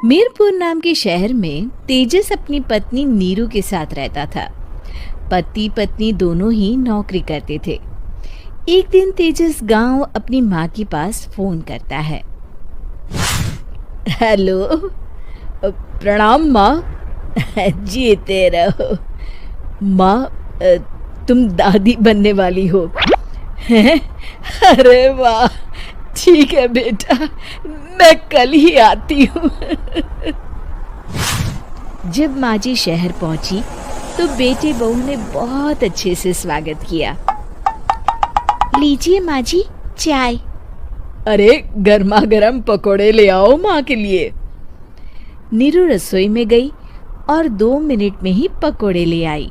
मीरपुर नाम के शहर में तेजस अपनी पत्नी नीरू के साथ रहता था। पति पत्नी दोनों ही नौकरी करते थे। एक दिन तेजस गांव अपनी माँ के पास फोन करता है। हेलो, प्रणाम माँ। जीते रहो माँ, तुम दादी बनने वाली हो हैं? अरे वाह, ठीक है बेटा, मैं कल ही आती हूँ। जब माँ जी शहर पहुंची तो बेटे बहू ने बहुत अच्छे से स्वागत किया। लीजिए माँ जी चाय। अरे गर्मा गर्म पकोड़े ले आओ माँ के लिए। नीरू रसोई में गई और 2 मिनट में ही पकोड़े ले आई।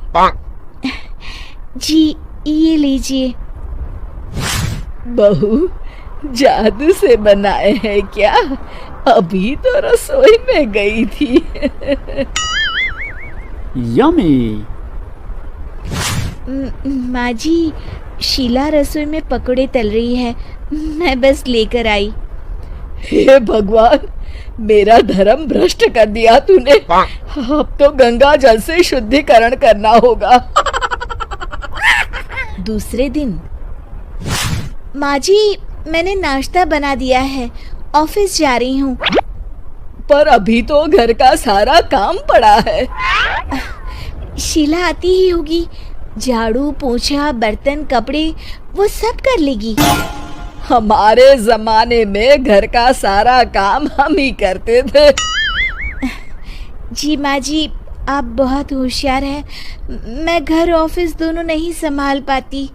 जी ये लीजिए। बहू जादू से बनाए हैं क्या? अभी तो रसोई में गई थी। यम्मी। माँ जी, शीला रसोई में पकोड़े तल रही है, मैं बस लेकर आई। हे भगवान, मेरा धर्म भ्रष्ट कर दिया तूने। अब तो गंगा जल से शुद्धिकरण करना होगा। दूसरे दिन, माँ जी मैंने नाश्ता बना दिया है, ऑफिस जा रही हूँ। पर अभी तो घर का सारा काम पड़ा है। शीला आती ही होगी, झाड़ू पोछा बर्तन कपड़े वो सब कर लेगी। हमारे जमाने में घर का सारा काम हम ही करते थे। जी माँ जी, आप बहुत होशियार हैं, मैं घर ऑफिस दोनों नहीं संभाल पाती।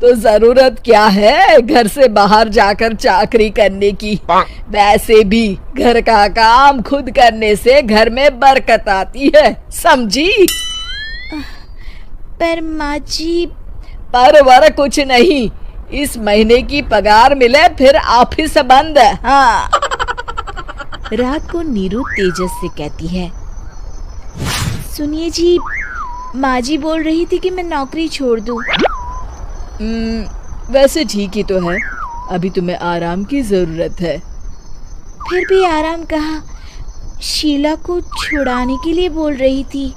तो जरूरत क्या है घर से बाहर जाकर चाकरी करने की? वैसे भी घर का काम खुद करने से घर में बरकत आती है, समझी? पर माँ जी। पर वर कुछ नहीं, इस महीने की पगार मिले फिर ऑफिस बंद। हाँ। रात को नीरू तेजस से कहती है, सुनिए जी, माँ जी बोल रही थी कि मैं नौकरी छोड़ दूं। वैसे ठीक ही तो है, अभी तुम्हें आराम की जरूरत है। फिर भी आराम कहाँ, शीला को छुड़ाने के लिए बोल रही थी।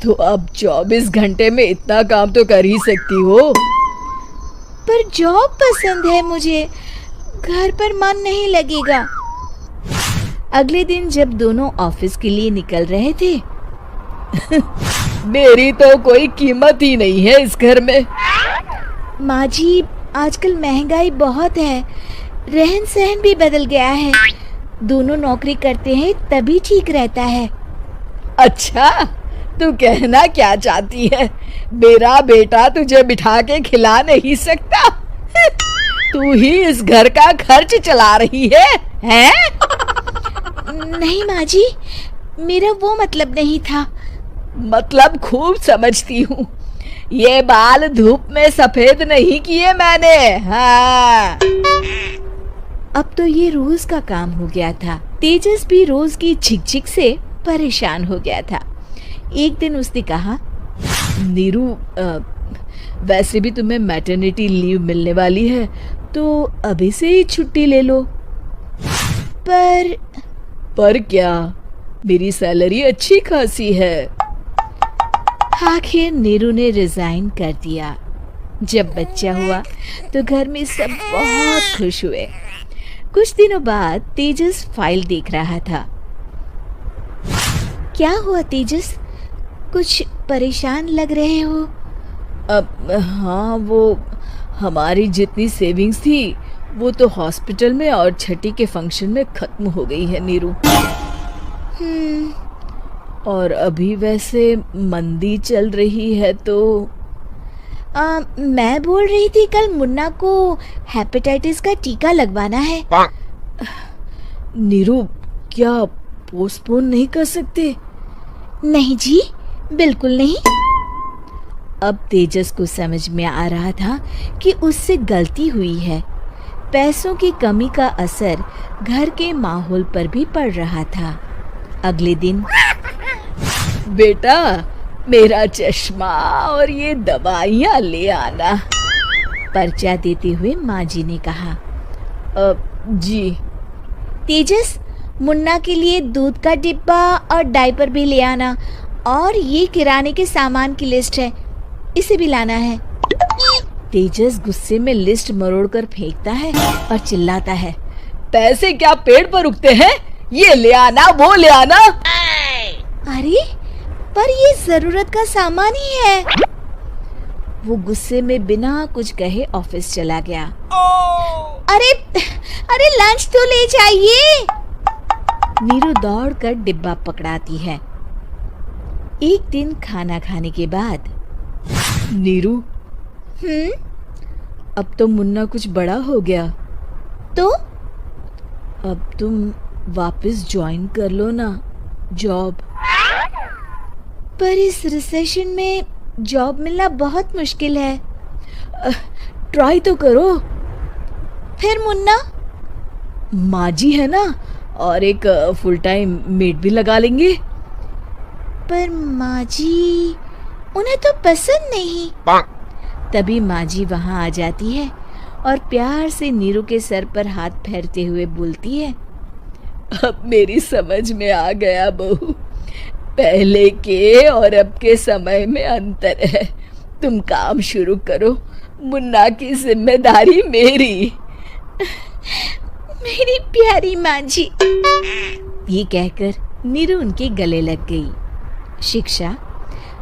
तो अब 24 घंटे में इतना काम तो कर ही सकती हो। पर जॉब पसंद है मुझे, घर पर मन नहीं लगेगा। अगले दिन जब दोनों ऑफिस के लिए निकल रहे थे, मेरी तो कोई कीमत ही नहीं है इस घर में। माँ जी, आजकल महंगाई बहुत है, रहन सहन भी बदल गया है, दोनों नौकरी करते हैं तभी ठीक रहता है। अच्छा, तू कहना क्या चाहती है? मेरा बेटा तुझे बिठा के खिला नहीं सकता? तू ही इस घर का खर्च चला रही है, हैं? नहीं माँ जी, मेरा वो मतलब नहीं था। मतलब खूब समझती हूँ, ये बाल धूप में सफेद नहीं किए मैंने। हाँ। अब तो ये रोज का काम हो गया था। तेजस भी रोज की झिकझिक से परेशान हो गया था। एक दिन उसने कहा, नीरू, वैसे भी तुम्हें मैटरनिटी लीव मिलने वाली है, तो अभी से ही छुट्टी ले लो। पर क्या, मेरी सैलरी अच्छी खासी है। आखिर नीरू ने रिजाइन कर दिया। जब बच्चा हुआ तो घर में सब बहुत खुश हुए। कुछ दिनों बाद तेजस फाइल देख रहा था। क्या हुआ तेजस, कुछ परेशान लग रहे हो? हाँ, वो हमारी जितनी सेविंग्स थी वो तो हॉस्पिटल में और छठी के फंक्शन में खत्म हो गई है नीरू। और अभी वैसे मंदी चल रही है तो मैं बोल रही थी कल मुन्ना को हेपेटाइटिस का टीका लगवाना है। नीरू, क्या पोस्टपोन नहीं कर सकते? नहीं जी, बिल्कुल नहीं। अब तेजस को समझ में आ रहा था कि उससे गलती हुई है। पैसों की कमी का असर घर के माहौल पर भी पड़ रहा था। अगले दिन, बेटा मेरा चश्मा और ये दवाइयाँ ले आना, पर्चा देते हुए माँ जी ने कहा। जी। तेजस, मुन्ना के लिए दूध का डिब्बा और डायपर भी ले आना, और ये किराने के सामान की लिस्ट है, इसे भी लाना है। तेजस गुस्से में लिस्ट मरोड़कर फेंकता है और चिल्लाता है, पैसे क्या पेड़ पर उगते हैं? ये ले आना, वो ले आना। अरे पर ये जरूरत का सामान ही है। वो गुस्से में बिना कुछ कहे ऑफिस चला गया। अरे अरे लंच तो ले जाइए। नीरू दौड़कर डिब्बा पकड़ाती है। एक दिन खाना खाने के बाद, नीरू, अब तो मुन्ना कुछ बड़ा हो गया, तो अब तुम वापस ज्वाइन कर लो ना जॉब। पर इस रिसेशन में जॉब मिलना बहुत मुश्किल है। ट्राई तो करो। फिर मुन्ना? माँ जी है ना, और एक फुल टाइम मेड भी लगा लेंगे। पर माँ जी, उन्हें तो पसंद नहीं। तभी माँ जी वहाँ आ जाती है और प्यार से नीरू के सर पर हाथ फेरते हुए बोलती है, अब मेरी समझ में आ गया बहू, पहले के और अब के समय में अंतर है। तुम काम शुरू करो, मुन्ना की जिम्मेदारी मेरी। मेरी प्यारी माँ जी। ये कहकर नीरू उनके गले लग गई। शिक्षा,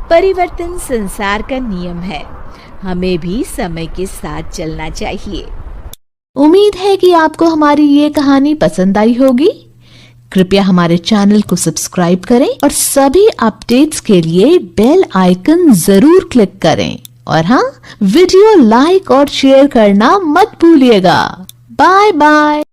परिवर्तन संसार का नियम है, हमें भी समय के साथ चलना चाहिए। उम्मीद है कि आपको हमारी ये कहानी पसंद आई होगी। कृपया हमारे चैनल को सब्सक्राइब करें और सभी अपडेट्स के लिए बेल आइकन जरूर क्लिक करें। और हाँ, वीडियो लाइक और शेयर करना मत भूलिएगा। Bye bye.